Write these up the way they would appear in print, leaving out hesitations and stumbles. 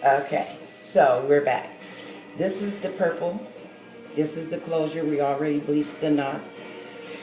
Okay, so we're back. This is the purple. This is the closure. We already bleached the knots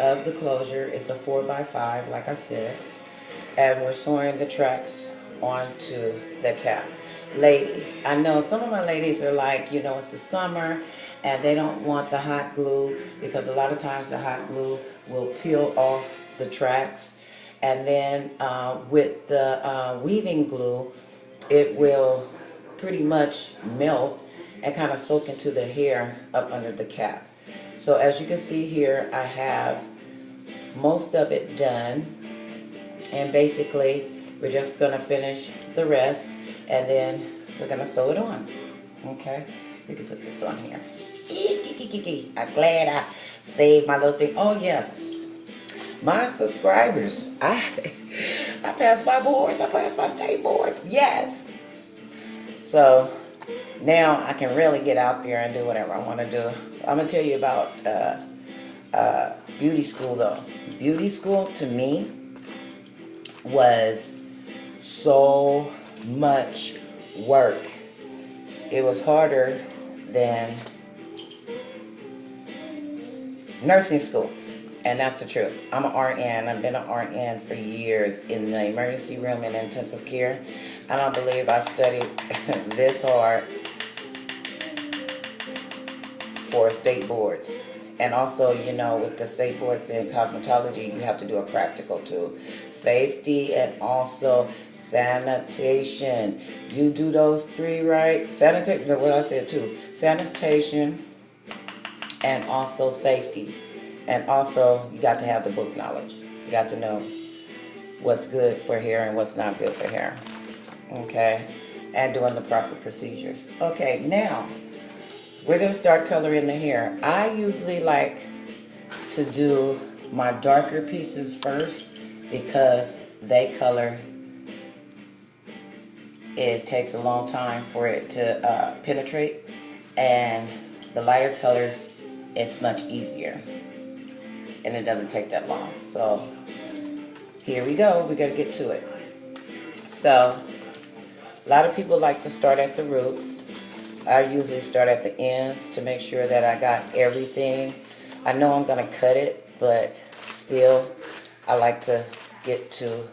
of the closure. It's a 4 by 5 like I said. And we're sewing the tracks onto the cap. Ladies, I know some of my ladies are like, it's the summer and they don't want the hot glue because a lot of times the hot glue will peel off the tracks. And then with the weaving glue, it will pretty much melt and kind of soak into the hair up under the cap. So as you can see here, I have most of it done. And basically, we're just going to finish the rest, and then we're going to sew it on. Okay? We can put this on here. I'm glad I saved my little thing. Oh, yes. My subscribers. I passed my boards. I passed my state boards. Yes. So, now I can really get out there and do whatever I want to do. I'm going to tell you about beauty school, though. Beauty school, to me, was so much work. It was harder than nursing school, and that's the truth. I'm an RN. I've been an RN for years in the emergency room and intensive care. I don't believe I studied this hard for state boards. And also, with the state boards in cosmetology, you have to do a practical too. Safety and also sanitation. You do those three, right? Sanitation, what I said too. Sanitation and also safety. And also, you got to have the book knowledge. You got to know what's good for hair and what's not good for hair. Okay? And doing the proper procedures. Okay, now we're going to start coloring the hair. I usually like to do my darker pieces first because they color. It takes a long time for it to penetrate, and the lighter colors, it's much easier, and it doesn't take that long. So here we go. We're going to get to it. So a lot of people like to start at the roots. I usually start at the ends to make sure that I got everything. I know I'm going to cut it, but still, I like to get to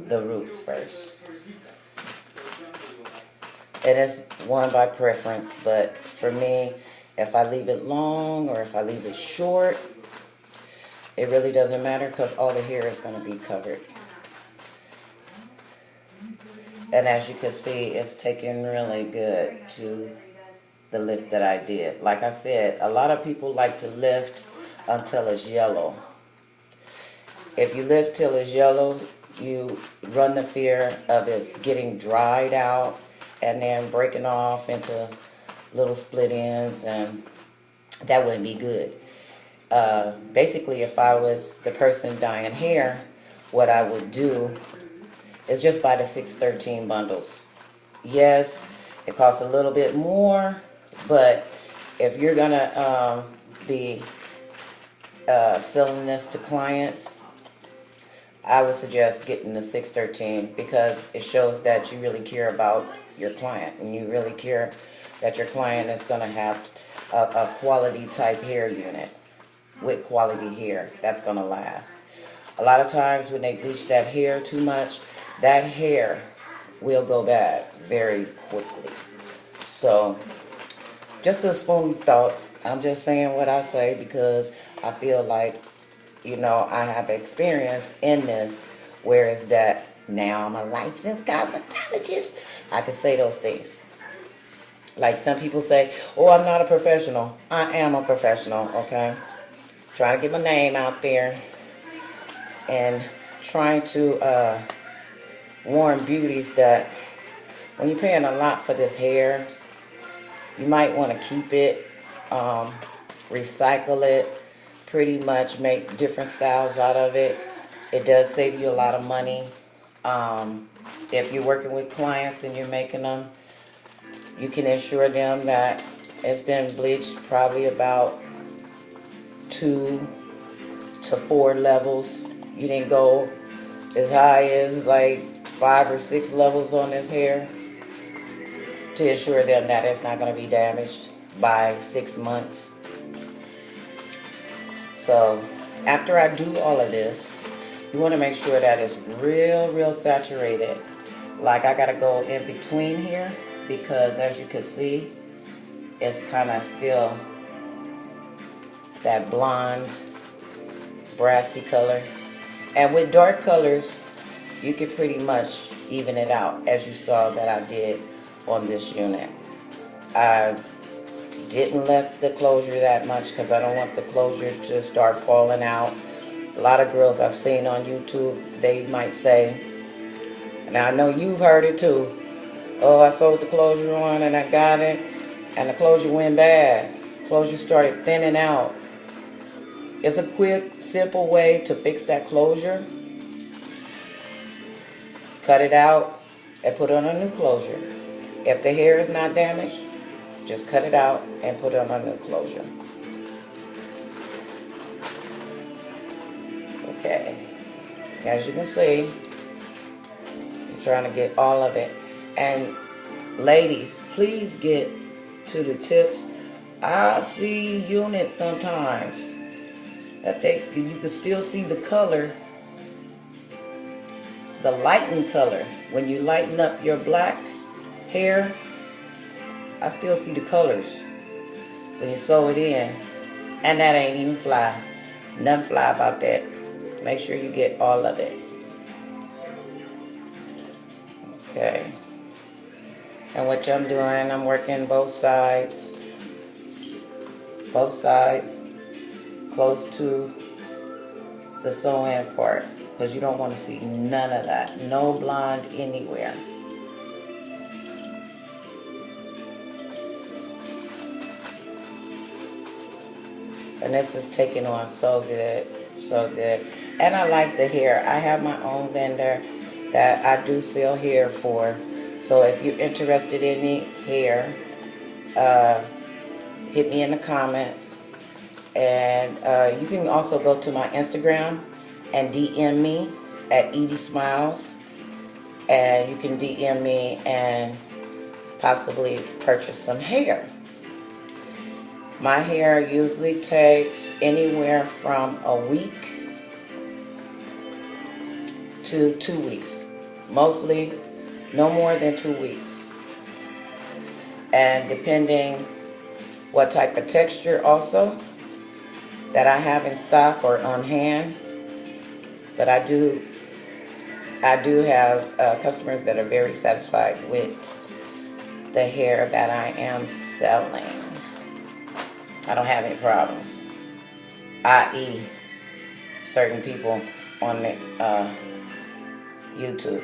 the roots first. And it's one by preference, but for me, if I leave it long or if I leave it short, it really doesn't matter because all the hair is going to be covered. And as you can see, it's taken really good to the lift that I did. Like I said, a lot of people like to lift until it's yellow. If you lift till it's yellow, you run the fear of it getting dried out and then breaking off into little split ends, and that wouldn't be good. Basically, if I was the person dyeing hair, what I would do is just buy the 613 bundles. Yes, it costs a little bit more, but if you're gonna be selling this to clients, I would suggest getting the 613 because it shows that you really care about your client and you really care that your client is gonna have a quality type hair unit with quality hair that's gonna last. A lot of times when they bleach that hair too much, that hair will go bad very quickly. So, just a spoon thought. I'm just saying what I say because I feel like, I have experience in this, whereas that now I'm a licensed cosmetologist. I can say those things. Like some people say, oh, I'm not a professional. I am a professional, okay? Trying to get my name out there and trying to warn beauties that when you're paying a lot for this hair, you might want to keep it, recycle it, pretty much make different styles out of it. It does save you a lot of money. If you're working with clients and you're making them, you can assure them that it's been bleached probably about 2 to 4 levels. You didn't go as high as like 5 or 6 levels on this hair. to assure them that it's not going to be damaged by 6 months. So after I do all of this, you want to make sure that it's real saturated. Like I got to go in between here because as you can see, it's kind of still that blonde, brassy color. And with dark colors, you can pretty much even it out, as you saw that I did on this unit. I didn't lift the closure that much because I don't want the closure to start falling out. A lot of girls I've seen on YouTube, they might say, and I know you've heard it too, oh, I sewed the closure on and I got it, and the closure went bad. Closure started thinning out. It's a quick, simple way to fix that closure. Cut it out and put on a new closure. If the hair is not damaged, just cut it out and put on a new closure. Okay, as you can see, I'm trying to get all of it. And ladies, please get to the tips. I see units sometimes that you can still see the color, the lightened color. When you lighten up your black hair, I still see the colors when you sew it in. And that ain't even fly. Nothing fly about that. Make sure you get all of it. Okay. And what I'm doing, I'm working both sides. Both sides close to the sew-in part, because you don't want to see none of that. No blonde anywhere. And this is taking on so good, so good. And I like the hair. I have my own vendor that I do sell hair for. So if you're interested in any hair, hit me in the comments. And you can also go to my Instagram and DM me at Edie Smiles. And you can DM me and possibly purchase some hair. My hair usually takes anywhere from a week to 2 weeks. Mostly no more than 2 weeks. And depending what type of texture also that I have in stock or on hand. But I do have customers that are very satisfied with the hair that I am selling. I don't have any problems. I.e. certain people on the YouTube.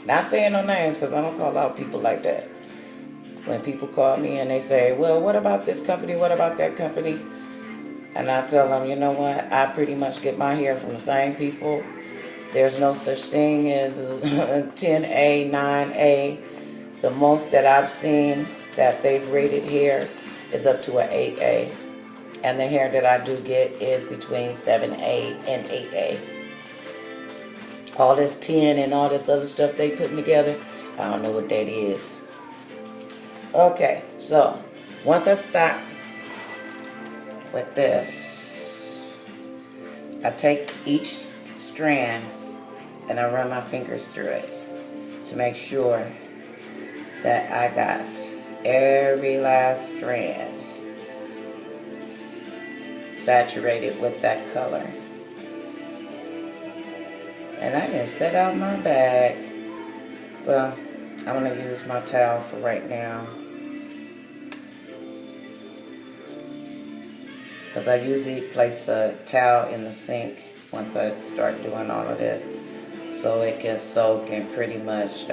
Not saying no names because I don't call out people like that. When people call me and they say, well, what about this company? What about that company? And I tell them, you know what? I pretty much get my hair from the same people. There's no such thing as 10A, 9A. The most that I've seen that they've rated hair is up to an 8A. And the hair that I do get is between 7A and 8A. All this 10 and all this other stuff they putting together, I don't know what that is. Okay, so once I stop with this, I take each strand and I run my fingers through it to make sure that I got every last strand saturated with that color. And I didn't set out my bag. Well, I'm going to use my towel for right now, because I usually place a towel in the sink once I start doing all of this, so it can soak and pretty much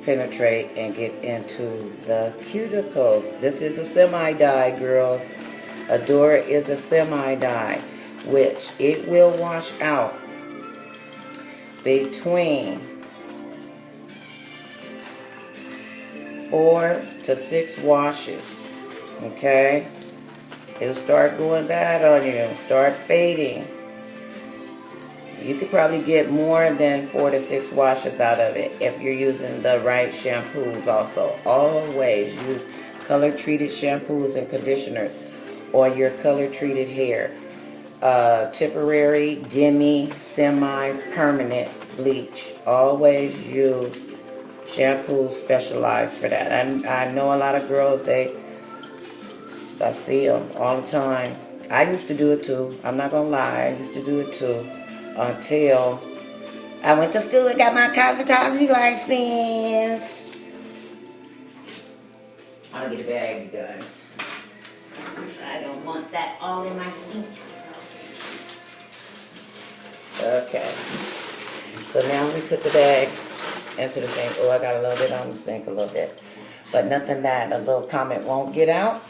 penetrate and get into the cuticles. This is a semi-dye, girls. Adora is a semi-dye, which it will wash out between 4 to 6 washes. Okay? It'll start going bad on you. Start fading. You could probably get more than 4 to 6 washes out of it if you're using the right shampoos also. Always use color-treated shampoos and conditioners on your color-treated hair. Temporary, demi, semi-permanent bleach. Always use shampoos specialized for that. I know a lot of girls, I see them all the time. I used to do it too. I'm not gonna lie, I used to do it too until I went to school and got my cosmetology license. I'm gonna get a bag, you guys. I don't want that all in my sink. Okay. So now we put the bag into the sink. Oh, I got a little bit on the sink, a little bit. But nothing that a little comment won't get out.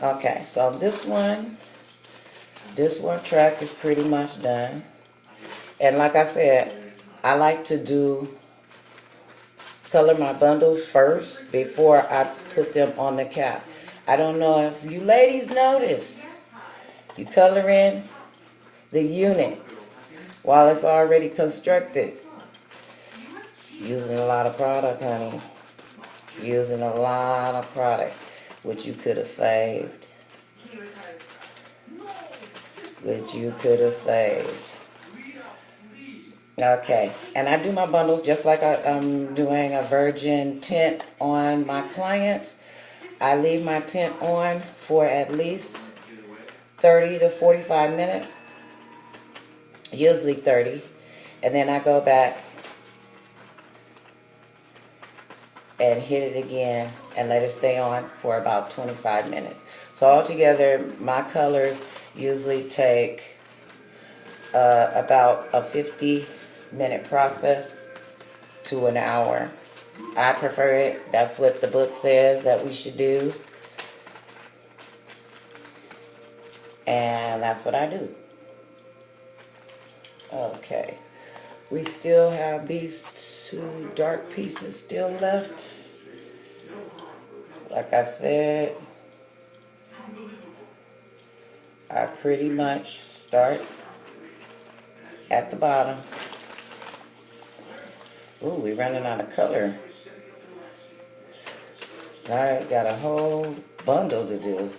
Okay, so this one track is pretty much done. And like I said, I like to color my bundles first before I put them on the cap. I don't know if you ladies notice. You color in the unit while it's already constructed. Using a lot of product, honey. Using a lot of product, which you could have saved. Okay, and I do my bundles just like I'm doing a virgin tint on my clients. I leave my tint on for at least 30 to 45 minutes, usually 30, and then I go back and hit it again and let it stay on for about 25 minutes. So altogether, my colors usually take about a 50-minute process to an hour. I prefer it. That's what the book says that we should do. And that's what I do. Okay. We still have these 2 dark pieces still left. Like I said, I pretty much start at the bottom. Ooh, we're running out of color. I got a whole bundle to do.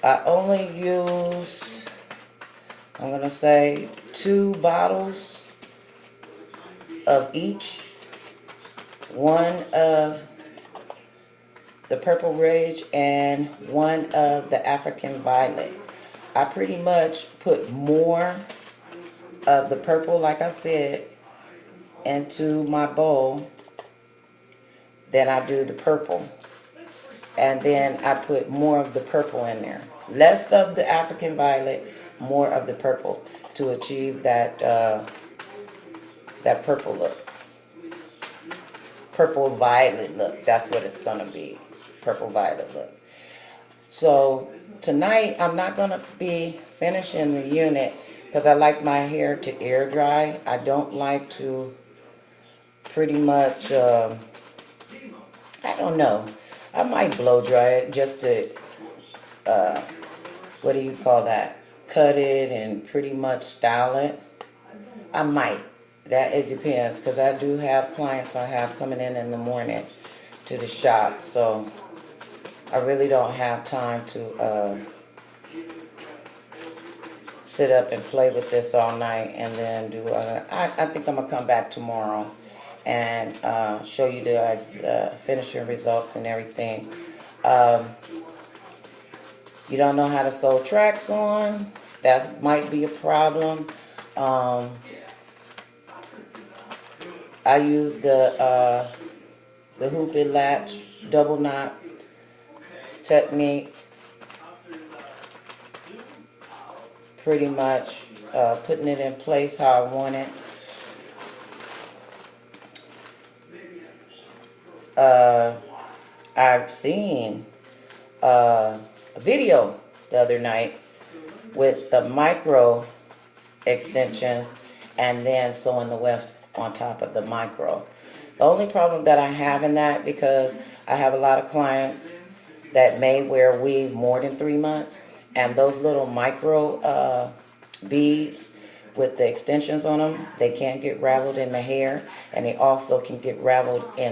I only use, I'm going to say, 2 bottles of each. One of the Purple Rage and one of the African Violet. I pretty much put more of the purple, like I said, into my bowl than I do the purple. And then I put more of the purple in there. Less of the African Violet, more of the purple to achieve that that purple look. Purple violet look. That's what it's going to be. Purple violet look. So tonight I'm not going to be finishing the unit because I like my hair to air dry. I don't like to pretty much, I don't know. I might blow dry it just to, what do you call that? Cut it and pretty much style it. I might. That it depends because I do have clients I have coming in the morning to the shop. So I really don't have time to sit up and play with this all night and then do, I think I'm going to come back tomorrow and show you guys finishing results and everything. You don't know how to sew tracks on? That might be a problem. I use the hoop and latch double knot technique. Pretty much putting it in place how I want it. I've seen a video the other night with the micro extensions and then sewing the wefts on top of the micro. The only problem that I have in that, because I have a lot of clients that may wear weave more than 3 months, and those little micro beads with the extensions on them, they can get raveled in the hair, and they also can get raveled in